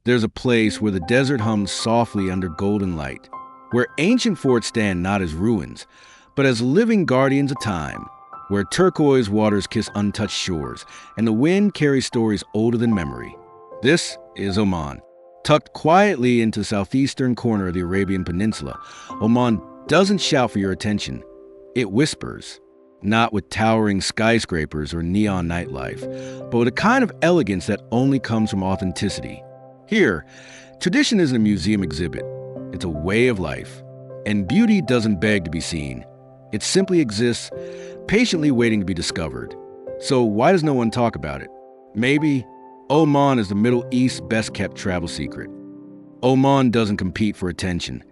There's a place where the desert hums softly under golden light, where ancient forts stand not as ruins, but as living guardians of time, where turquoise waters kiss untouched shores, and the wind carries stories older than memory. This is Oman. Tucked quietly into the southeastern corner of the Arabian Peninsula, Oman doesn't shout for your attention. It whispers, not with towering skyscrapers or neon nightlife, but with a kind of elegance that only comes from authenticity. Here, tradition isn't a museum exhibit. It's a way of life. And beauty doesn't beg to be seen. It simply exists, patiently waiting to be discovered. So why does no one talk about it? Maybe Oman is the Middle East's best-kept travel secret. Oman doesn't compete for attention.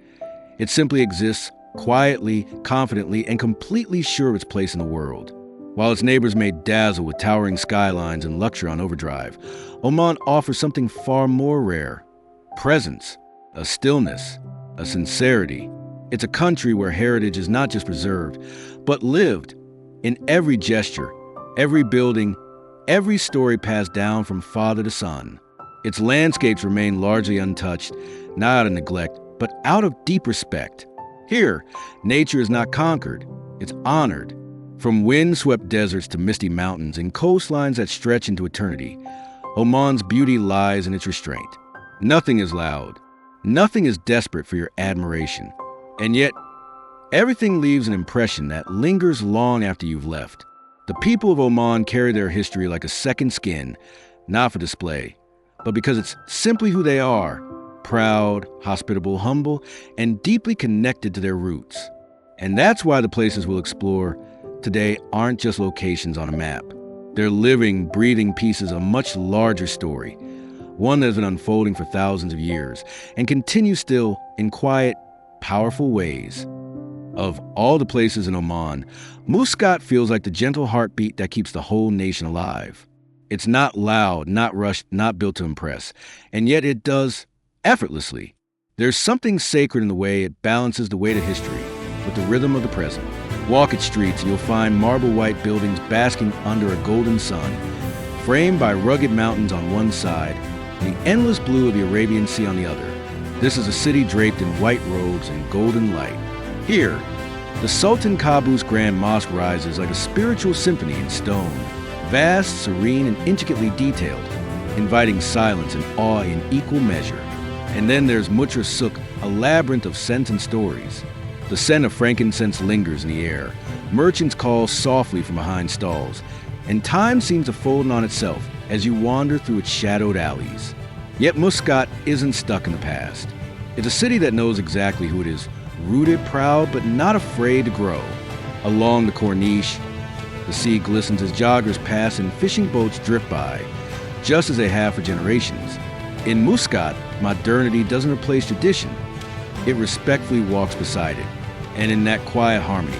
It simply exists quietly, confidently, and completely sure of its place in the world. While its neighbors may dazzle with towering skylines and luxury on overdrive, Oman offers something far more rare: presence, a stillness, a sincerity. It's a country where heritage is not just preserved, but lived in every gesture, every building, every story passed down from father to son. Its landscapes remain largely untouched, not out of neglect, but out of deep respect. Here, nature is not conquered, it's honored. From wind-swept deserts to misty mountains and coastlines that stretch into eternity, Oman's beauty lies in its restraint. Nothing is loud, nothing is desperate for your admiration. And yet, everything leaves an impression that lingers long after you've left. The people of Oman carry their history like a second skin, not for display, but because it's simply who they are: proud, hospitable, humble, and deeply connected to their roots. And that's why the places we'll explore today aren't just locations on a map. They're living, breathing pieces of a much larger story, one that has been unfolding for thousands of years and continues still in quiet, powerful ways. Of all the places in Oman, Muscat feels like the gentle heartbeat that keeps the whole nation alive. It's not loud, not rushed, not built to impress, and yet it does effortlessly. There's something sacred in the way it balances the weight of history with the rhythm of the present. Walk its streets and you'll find marble-white buildings basking under a golden sun, framed by rugged mountains on one side and the endless blue of the Arabian Sea on the other. This is a city draped in white robes and golden light. Here, the Sultan Qaboos Grand Mosque rises like a spiritual symphony in stone, vast, serene, and intricately detailed, inviting silence and awe in equal measure. And then there's Mutra Suk, a labyrinth of scents and stories. The scent of frankincense lingers in the air. Merchants call softly from behind stalls, and time seems to fold in on itself as you wander through its shadowed alleys. Yet Muscat isn't stuck in the past. It's a city that knows exactly who it is, rooted, proud, but not afraid to grow. Along the Corniche, the sea glistens as joggers pass and fishing boats drift by, just as they have for generations. In Muscat, modernity doesn't replace tradition. It respectfully walks beside it. And in that quiet harmony,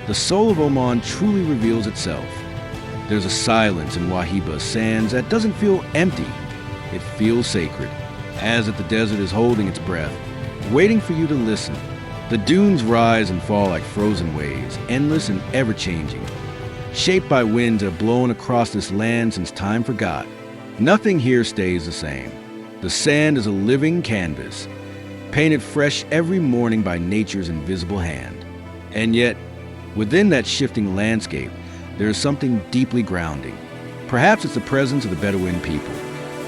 the soul of Oman truly reveals itself. There's a silence in Wahiba sands that doesn't feel empty. It feels sacred, as if the desert is holding its breath, waiting for you to listen. The dunes rise and fall like frozen waves, endless and ever-changing, shaped by winds that have blown across this land since time forgot. Nothing here stays the same. The sand is a living canvas, painted fresh every morning by nature's invisible hand. And yet, within that shifting landscape, there is something deeply grounding. Perhaps it's the presence of the Bedouin people,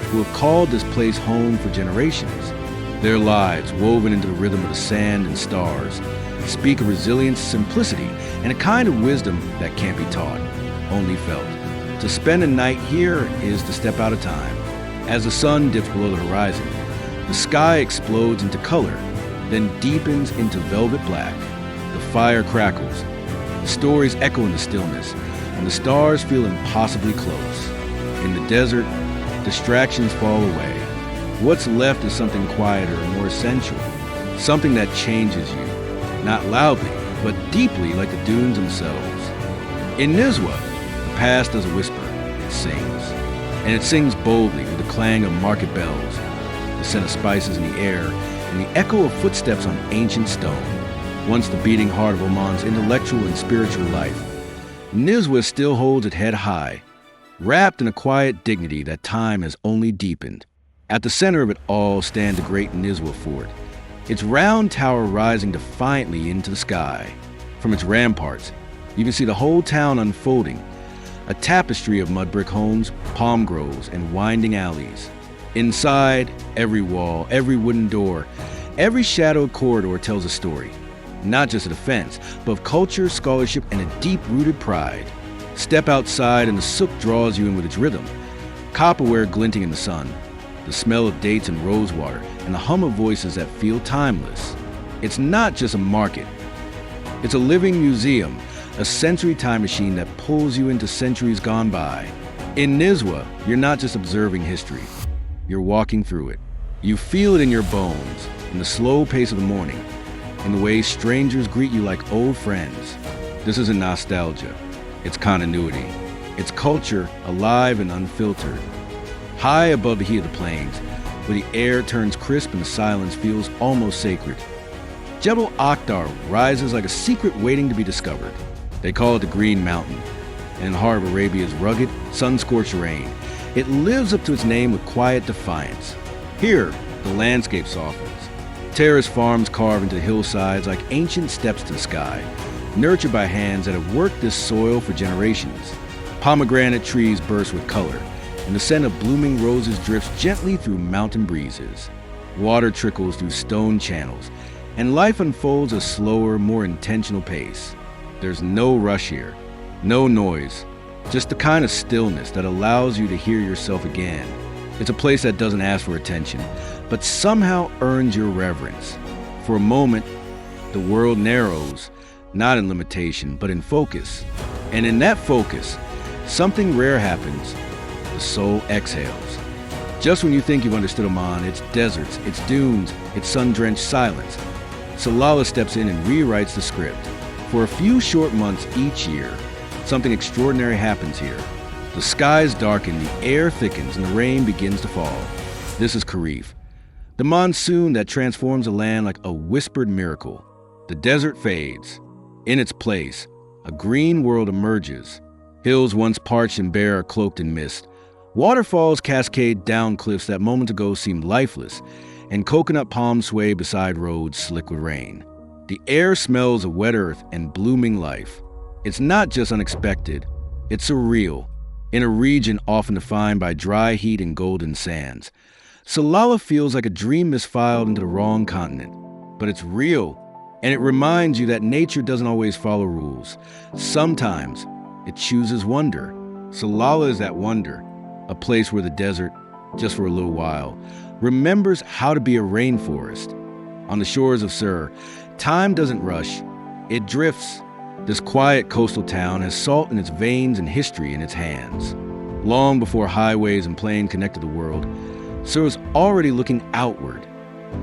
who have called this place home for generations. Their lives, woven into the rhythm of the sand and stars, speak of resilience, simplicity, and a kind of wisdom that can't be taught, only felt. To spend a night here is to step out of time. As the sun dips below the horizon, the sky explodes into color, then deepens into velvet black. The fire crackles, the stories echo in the stillness, and the stars feel impossibly close. In the desert, distractions fall away. What's left is something quieter and more essential, something that changes you, not loudly, but deeply like the dunes themselves. In Nizwa, the past doesn't whisper, it sings. And it sings boldly with the clang of market bells, the scent of spices in the air, and the echo of footsteps on ancient stone. Once the beating heart of Oman's intellectual and spiritual life, Nizwa still holds its head high, wrapped in a quiet dignity that time has only deepened. At the center of it all stands the great Nizwa fort, its round tower rising defiantly into the sky. From its ramparts, you can see the whole town unfolding, a tapestry of mud brick homes, palm groves, and winding alleys. Inside, every wall, every wooden door, every shadowed corridor tells a story, not just a defense, but of culture, scholarship, and a deep-rooted pride. Step outside and the souk draws you in with its rhythm, copperware glinting in the sun, the smell of dates and rosewater, and the hum of voices that feel timeless. It's not just a market. It's a living museum, a sensory time machine that pulls you into centuries gone by. In Nizwa, you're not just observing history. You're walking through it. You feel it in your bones, in the slow pace of the morning, in the way strangers greet you like old friends. This isn't nostalgia. It's continuity. It's culture, alive and unfiltered. High above the heat of the plains, where the air turns crisp and the silence feels almost sacred, Jebel Akhdar rises like a secret waiting to be discovered. They call it the Green Mountain, and in the heart of Arabia's rugged, sun-scorched terrain, it lives up to its name with quiet defiance. Here, the landscape softens. Terraced farms carve into the hillsides like ancient steps to the sky, nurtured by hands that have worked this soil for generations. Pomegranate trees burst with color, and the scent of blooming roses drifts gently through mountain breezes. Water trickles through stone channels, and life unfolds at a slower, more intentional pace. There's no rush here, no noise, just the kind of stillness that allows you to hear yourself again. It's a place that doesn't ask for attention, but somehow earns your reverence. For a moment, the world narrows, not in limitation, but in focus. And in that focus, something rare happens. The soul exhales. Just when you think you've understood Oman, its deserts, its dunes, its sun-drenched silence, Salalah steps in and rewrites the script. For a few short months each year, something extraordinary happens here. The skies darken, the air thickens, and the rain begins to fall. This is Kharif, the monsoon that transforms a land like a whispered miracle. The desert fades. In its place, a green world emerges. Hills once parched and bare are cloaked in mist. Waterfalls cascade down cliffs that moments ago seemed lifeless, and coconut palms sway beside roads slick with rain. The air smells of wet earth and blooming life. It's not just unexpected, it's surreal. In a region often defined by dry heat and golden sands, Salalah feels like a dream misfiled into the wrong continent. But it's real, and it reminds you that nature doesn't always follow rules. Sometimes it chooses wonder. Salalah is that wonder, a place where the desert, just for a little while, remembers how to be a rainforest. On the shores of Sur, time doesn't rush, it drifts. This quiet coastal town has salt in its veins and history in its hands. Long before highways and planes connected the world, Sur was already looking outward,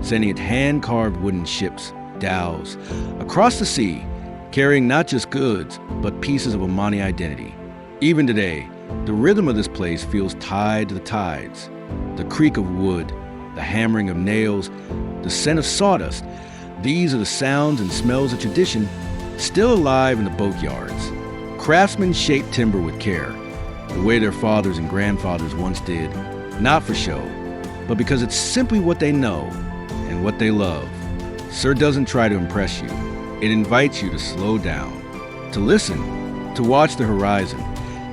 sending its hand-carved wooden ships, dhows, across the sea, carrying not just goods, but pieces of Omani identity. Even today, the rhythm of this place feels tied to the tides. The creak of wood, the hammering of nails, the scent of sawdust. These are the sounds and smells of tradition still alive in the boatyards. Craftsmen shape timber with care, the way their fathers and grandfathers once did, not for show, but because it's simply what they know and what they love. Sur doesn't try to impress you. It invites you to slow down, to listen, to watch the horizon,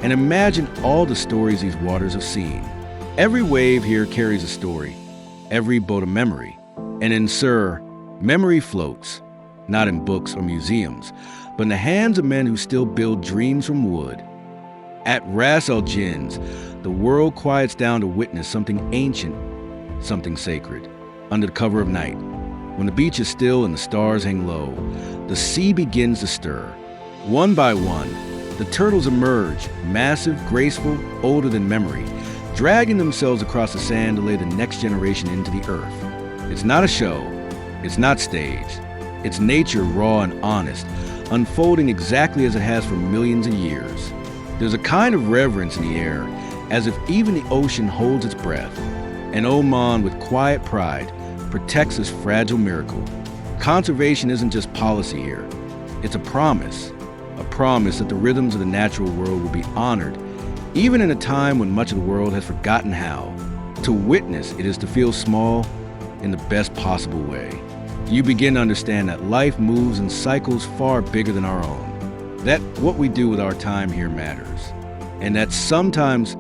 and imagine all the stories these waters have seen. Every wave here carries a story, every boat a memory. And in Sur, memory floats, not in books or museums, but in the hands of men who still build dreams from wood. At Ras El Jinz, the world quiets down to witness something ancient, something sacred. Under the cover of night, when the beach is still and the stars hang low, the sea begins to stir. One by one, the turtles emerge, massive, graceful, older than memory, dragging themselves across the sand to lay the next generation into the earth. It's not a show. It's not staged. It's nature raw and honest, unfolding exactly as it has for millions of years. There's a kind of reverence in the air, as if even the ocean holds its breath. And Oman, with quiet pride, protects this fragile miracle. Conservation isn't just policy here. It's a promise that the rhythms of the natural world will be honored, even in a time when much of the world has forgotten how. To witness it is to feel small in the best possible way. You begin to understand that life moves in cycles far bigger than our own. That what we do with our time here matters. And that sometimes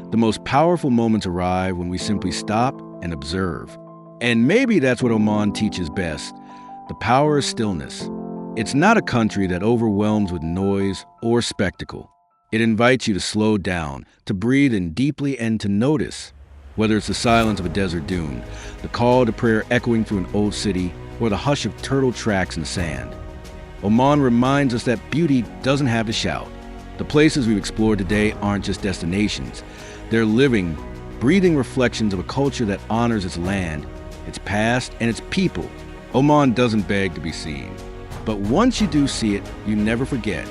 the most powerful moments arrive when we simply stop and observe. And maybe that's what Oman teaches best, the power of stillness. It's not a country that overwhelms with noise or spectacle. It invites you to slow down, to breathe in deeply, and to notice. Whether it's the silence of a desert dune, the call to prayer echoing through an old city, or the hush of turtle tracks in sand. Oman reminds us that beauty doesn't have to shout. The places we've explored today aren't just destinations. They're living, breathing reflections of a culture that honors its land, its past, and its people. Oman doesn't beg to be seen. But once you do see it, you never forget.